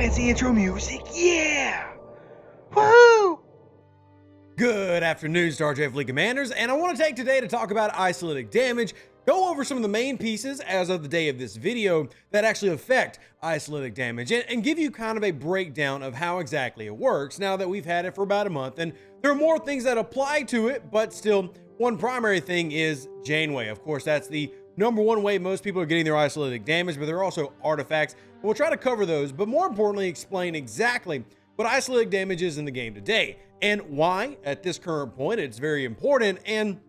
fancy intro music. Yeah! Woohoo! Good afternoon, Star Trek Fleet Commanders, and I want to take today to talk about Isolytic Damage, go over some of the main pieces as of the day of this video that actually affect Isolytic Damage, and give you kind of a breakdown of how exactly it works now that we've had it for about a month. And there are more things that apply to it, but still, one primary thing is Janeway. Of course, that's the number one way most people are getting their Isolytic Damage, but there are also artifacts. We'll try to cover those, but more importantly, explain exactly what Isolytic Damage is in the game today, and why, at this current point, it's very important, and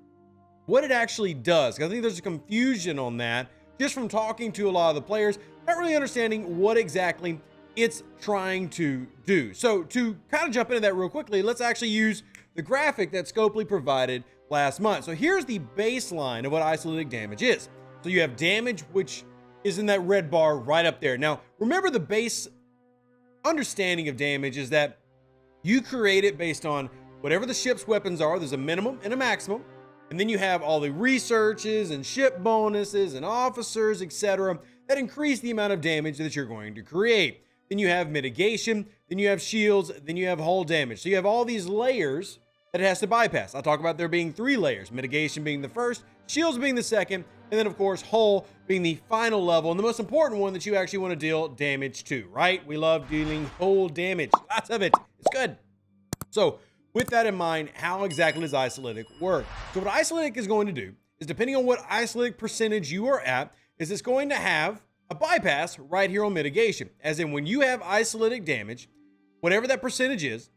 what it actually does. I think there's a confusion on that, just from talking to a lot of the players, not really understanding what exactly it's trying to do. So to kind of jump into that real quickly, let's actually use the graphic that Scopely provided last month. So here's the baseline of what Isolytic Damage is. So you have damage, which is in that red bar right up there. Now, remember the base understanding of damage is that you create it based on whatever the ship's weapons are. There's a minimum and a maximum, and then you have all the researches and ship bonuses and officers, etc., that increase the amount of damage that you're going to create. Then you have mitigation, then you have shields, then you have hull damage. So you have all these layers that it has to bypass. I'll talk about there being 3 layers, mitigation being the first, shields being the second, and then of course hull being the final level, and the most important one that you actually want to deal damage to, right? We love dealing hull damage, lots of it, it's good. So with that in mind, how exactly does Isolytic work? So what Isolytic is going to do is, depending on what Isolytic percentage you are at, is it's going to have a bypass right here on mitigation. As in, when you have Isolytic Damage, whatever that percentage is,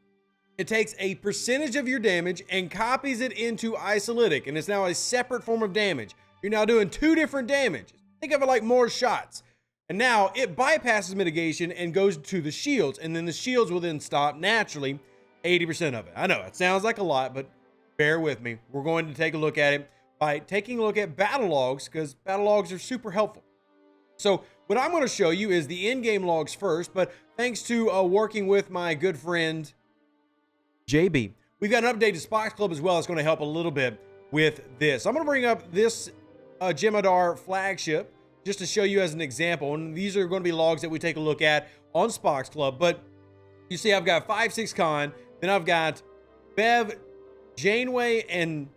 it takes a percentage of your damage and copies it into Isolytic, and it's now a separate form of damage. You're now doing 2 different damages. Think of it like more shots. And now it bypasses mitigation and goes to the shields, and then the shields will then stop naturally 80% of it. I know it sounds like a lot, but bear with me. We're going to take a look at it by taking a look at battle logs, because battle logs are super helpful. So what I'm going to show you is the in-game logs first, but thanks to working with my good friend JB, we've got an update to Spocks.club as well. It's going to help a little bit with this. I'm going to bring up this Jemadar flagship just to show you as an example, and these are going to be logs that we take a look at on Spocks.club. But you see I've got 5-6 con, then I've got Bev, Janeway, and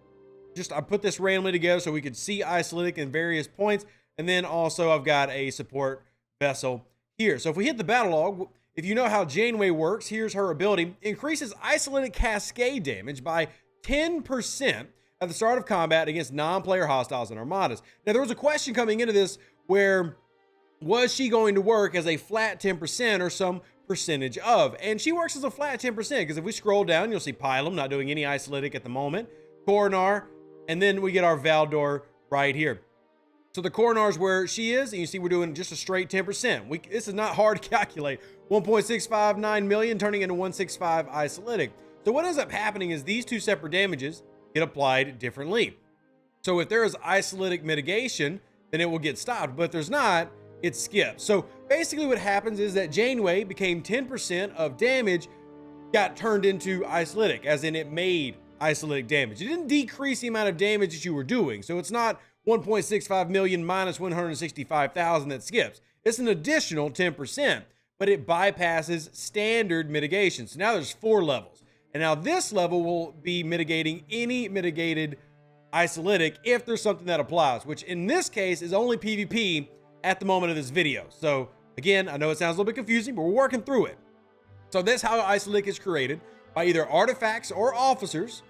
just I put this randomly together so we could see Isolytic in various points, and then also I've got a support vessel here. So if we hit the battle log, if you know how Janeway works, here's her ability. Increases Isolytic cascade damage by 10% at the start of combat against non-player hostiles and armadas. Now, there was a question coming into this where, was she going to work as a flat 10% or some percentage of? And she works as a flat 10%, because if we scroll down, you'll see Pylum not doing any Isolytic at the moment, Coronar, and then we get our Valdor right here. So the Coronar is where she is, and you see we're doing just a straight 10%. This is not hard to calculate. 1.659 million turning into 165 Isolytic. So what ends up happening is these 2 separate damages get applied differently. So if there is Isolytic mitigation, then it will get stopped, but if there's not, it skips. So basically what happens is that Janeway became 10% of damage got turned into Isolytic, as in it made Isolytic damage. It didn't decrease the amount of damage that you were doing. So it's not 1.65 million minus 165,000 that skips. It's an additional 10%, but it bypasses standard mitigation. So now there's 4 levels. And now this level will be mitigating any mitigated Isolytic if there's something that applies, which in this case is only PvP at the moment of this video. So again, I know it sounds a little bit confusing, but we're working through it. So that's how Isolytic is created, by either artifacts or officers,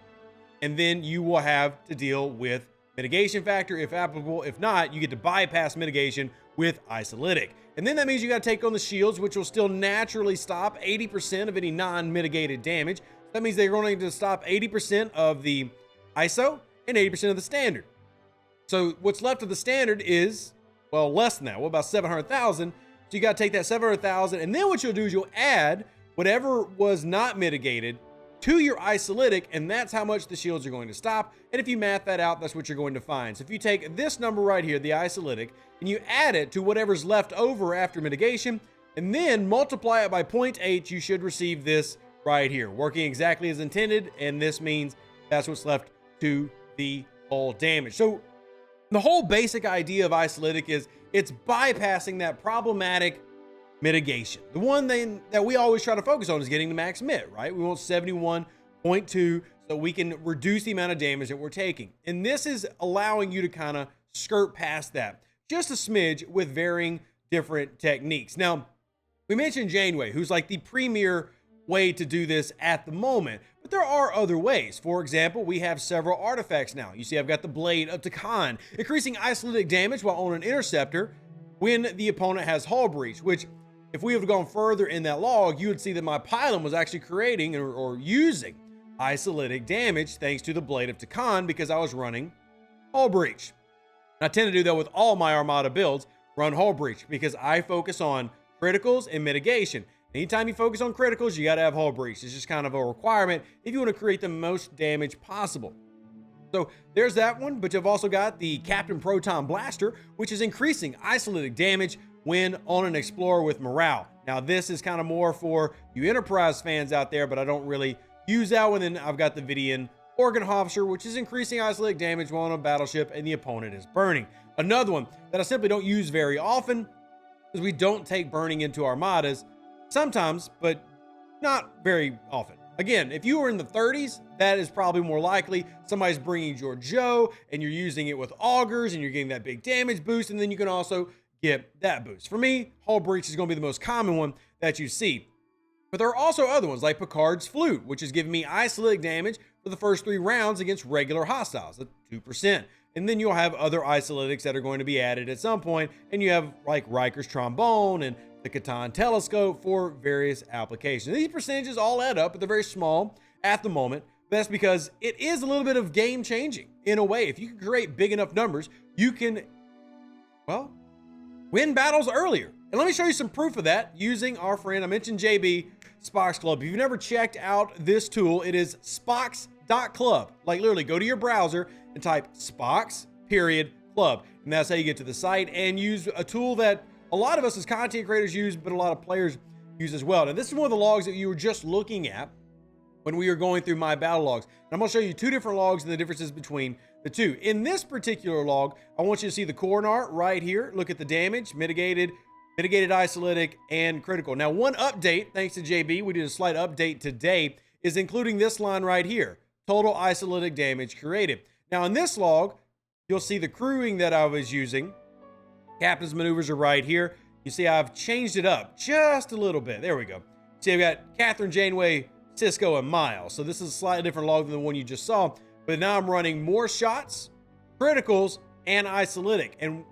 and then you will have to deal with mitigation factor if applicable. If not, you get to bypass mitigation with Isolytic. And then that means you got to take on the shields, which will still naturally stop 80% of any non-mitigated damage. That means they're going to stop 80% of the ISO and 80% of the standard. So what's left of the standard is, well, less than that. What about 700,000? So you got to take that 700,000, and then what you'll do is you'll add whatever was not mitigated to your Isolytic, and that's how much the shields are going to stop. And if you math that out, that's what you're going to find. So if you take this number right here, the Isolytic, and you add it to whatever's left over after mitigation, and then multiply it by 0.8, you should receive this right here, working exactly as intended, and this means that's what's left to the hull damage. So the whole basic idea of Isolytic is it's bypassing that problematic mitigation. The one thing that we always try to focus on is getting the max mit, right? We want 71.2 so we can reduce the amount of damage that we're taking. And this is allowing you to kind of skirt past that just a smidge with varying different techniques. Now, we mentioned Janeway, who's like the premier way to do this at the moment, but there are other ways. For example, we have several artifacts now. You see, I've got the Blade of Takan, increasing isolytic damage while on an interceptor when the opponent has hull breach, which if we have gone further in that log, you would see that my pylon was actually creating or using isolytic damage thanks to the Blade of Takan because I was running hull breach. And I tend to do that with all my Armada builds, run hull breach, because I focus on criticals and mitigation. Anytime you focus on criticals, you got to have hull breach. It's just kind of a requirement if you want to create the most damage possible. So there's that one, but you've also got the Captain Proton Blaster, which is increasing isolytic damage when on an Explorer with morale. Now this is kind of more for you Enterprise fans out there, but I don't really use that one. Then I've got the Vidian Organ Hofscher, which is increasing isolytic damage while on a battleship and the opponent is burning. Another one that I simply don't use very often is we don't take burning into Armadas. Sometimes, but not very often. Again, if you were in the 30s, that is probably more likely. Somebody's bringing Giorgio and you're using it with augers and you're getting that big damage boost, and then you can also get that boost. For me, hull breach is going to be the most common one that you see. But there are also other ones like Picard's Flute, which is giving me isolytic damage for the first 3 rounds against regular hostiles at 2%. And then you'll have other isolytics that are going to be added at some point, and you have like Riker's Trombone and the Catan Telescope for various applications. These percentages all add up, but they're very small at the moment. That's because it is a little bit of game changing in a way. If you can create big enough numbers, you can, well, win battles earlier. And let me show you some proof of that using our friend, I mentioned JB, Spocks.club. If you've never checked out this tool, it is Spocks.club. Like literally go to your browser and type Spocks.club. And that's how you get to the site and use a tool that a lot of us as content creators use, but a lot of players use as well. Now, this is one of the logs that you were just looking at when we were going through my battle logs. And I'm going to show you 2 different logs and the differences between the 2. In this particular log, I want you to see the Coronar right here. Look at the damage, mitigated isolytic, and critical. Now, one update, thanks to JB, we did a slight update today, is including this line right here, total isolytic damage created. Now, in this log, you'll see the crewing that I was using. Captain's maneuvers are right here. You see I've changed it up just a little bit. There we go. See, I've got Kathryn Janeway, Cisco, and Miles. So this is a slightly different log than the one you just saw. But now I'm running more shots, criticals, and isolytic. And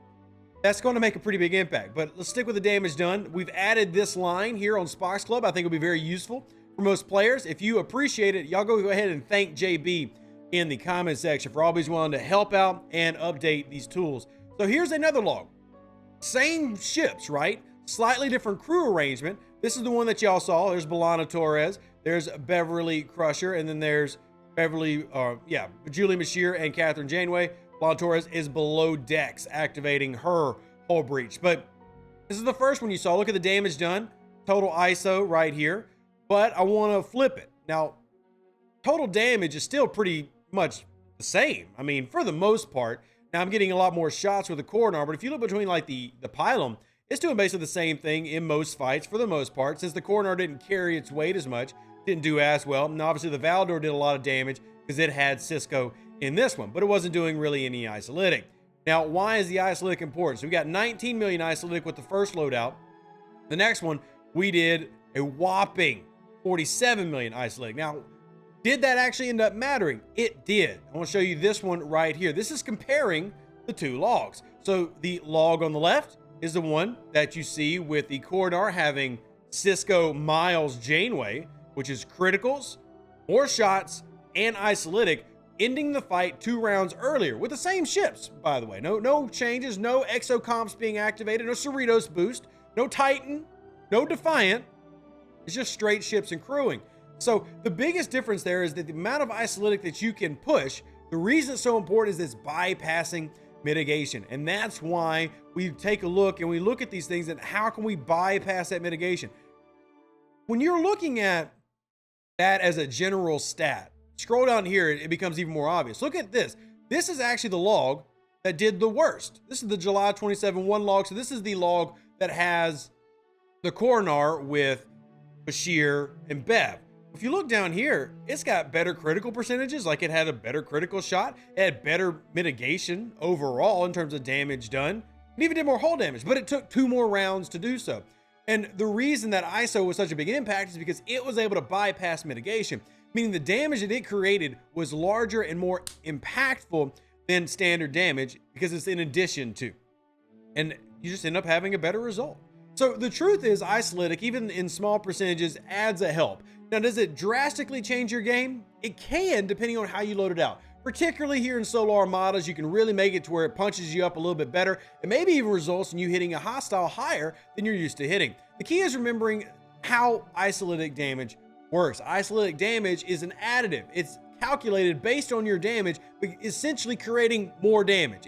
that's going to make a pretty big impact. But let's stick with the damage done. We've added this line here on Spocks.club. I think it'll be very useful for most players. If you appreciate it, y'all go ahead and thank JB in the comment section for always willing to help out and update these tools. So here's another log. Same ships, right? Slightly different crew arrangement. This is the one that y'all saw. There's B'Elanna Torres, there's Beverly Crusher, and then there's Julie Mashir and Kathryn Janeway. B'Elanna Torres is below decks, activating her hull breach. But this is the first one you saw. Look at the damage done. Total ISO right here. But I want to flip it. Now, total damage is still pretty much the same. I mean, for the most part. Now I'm getting a lot more shots with the Coronar, but if you look between like the pylon, it's doing basically the same thing in most fights for the most part. Since the Coronar didn't carry its weight as much, didn't do as well. And obviously the Valdor did a lot of damage because it had Cisco in this one, but it wasn't doing really any isolytic. Now, why is the isolytic important? So we got 19 million isolytic with the first loadout. The next one, we did a whopping 47 million isolytic. Now, did that actually end up mattering? It did. I want to show you this one right here. This is comparing the 2 logs. So the log on the left is the one that you see with the Coronar having Cisco, Miles, Janeway, which is criticals, more shots, and isolytic, ending the fight 2 rounds earlier with the same ships, by the way. No changes, no exocomps being activated, no Cerritos boost, no Titan, no Defiant. It's just straight ships and crewing. So the biggest difference there is that the amount of isolytic that you can push, the reason it's so important is this bypassing mitigation. And that's why we take a look and we look at these things and how can we bypass that mitigation? When you're looking at that as a general stat, scroll down here, it becomes even more obvious. Look at this. This is actually the log that did the worst. This is the July 27-1 log. So this is the log that has the Coronar with Bashir and Bev. If you look down here, it's got better critical percentages, like it had a better critical shot. It had better mitigation overall in terms of damage done. It even did more hull damage, but it took 2 more rounds to do so. And the reason that ISO was such a big impact is because it was able to bypass mitigation, meaning the damage that it created was larger and more impactful than standard damage because it's in addition to. And you just end up having a better result. So the truth is, Isolytic, even in small percentages, adds a help. Now, does it drastically change your game? It can, depending on how you load it out. Particularly here in solo armadas, you can really make it to where it punches you up a little bit better, and maybe even results in you hitting a hostile higher than you're used to hitting. The key is remembering how Isolytic damage works. Isolytic damage is an additive. It's calculated based on your damage, but essentially creating more damage.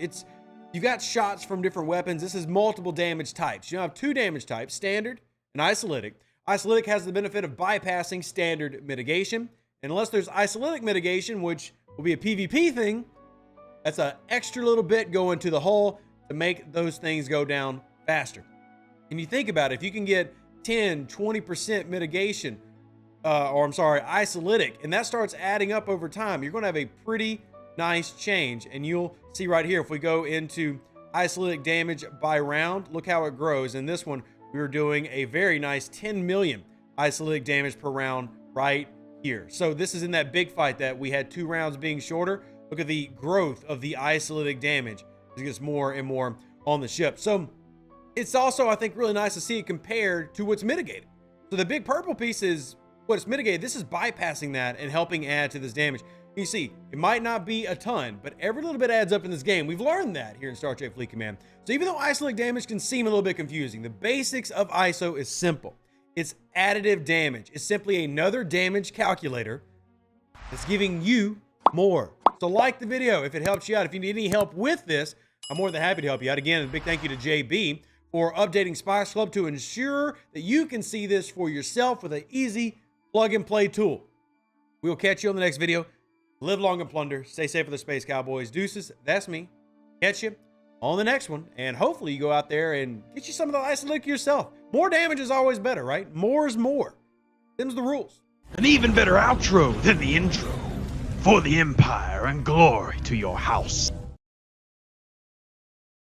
You've got shots from different weapons. This is multiple damage types. You have 2 damage types, standard and Isolytic. Isolytic has the benefit of bypassing standard mitigation. And unless there's Isolytic mitigation, which will be a PvP thing, that's an extra little bit going to the hull to make those things go down faster. And you think about it, if you can get 10, 20% mitigation, Isolytic, and that starts adding up over time, you're going to have a pretty nice change. And you'll see right here, if we go into Isolytic damage by round, look how it grows. In this one, we were doing a very nice 10 million Isolytic damage per round right here. So this is in that big fight that we had 2 rounds being shorter. Look at the growth of the Isolytic damage as it gets more and more on the ship. So it's also, I think, really nice to see it compared to what's mitigated. So the big purple piece is what's mitigated. This is bypassing that and helping add to this damage. You see, it might not be a ton, but every little bit adds up in this game. We've learned that here in Star Trek Fleet Command. So even though Isolytic damage can seem a little bit confusing, the basics of ISO is simple. It's additive damage. It's simply another damage calculator that's giving you more. So like the video if it helps you out. If you need any help with this, I'm more than happy to help you out. Again, a big thank you to JB for updating Spocks.club to ensure that you can see this for yourself with an easy plug and play tool. We will catch you on the next video. Live long and plunder. Stay safe for the Space Cowboys. Deuces, that's me. Catch you on the next one. And hopefully you go out there and get you some of the Isolytic yourself. More damage is always better, right? More is more. Them's the rules. An even better outro than the intro. For the Empire and glory to your house.